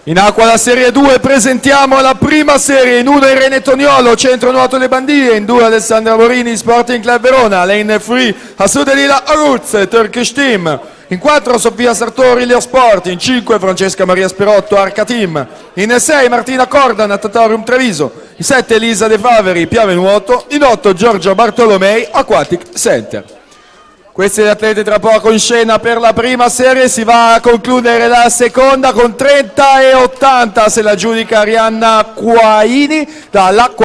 In acqua la Serie 2 presentiamo la prima serie, in 1 Irene Toniolo, Centro Nuoto Le Bandie, in 2 Alessandra Morini, Sporting Club Verona, Lane Free, Assudelila Aruz, Turkish Team, in 4 Sofia Sartori, Leo Sport, in 5 Francesca Maria Sperotto, Arca Team, in 6 Martina Corda, Natatorium Treviso, in 7 Elisa De Faveri, Piave Nuoto, in 8 Giorgio Bartolomei, Aquatic Center. Questi gli atleti tra poco in scena per la prima serie, si va a concludere la seconda con 30 e 80 se la giudica Arianna Quaini dall'Acqua.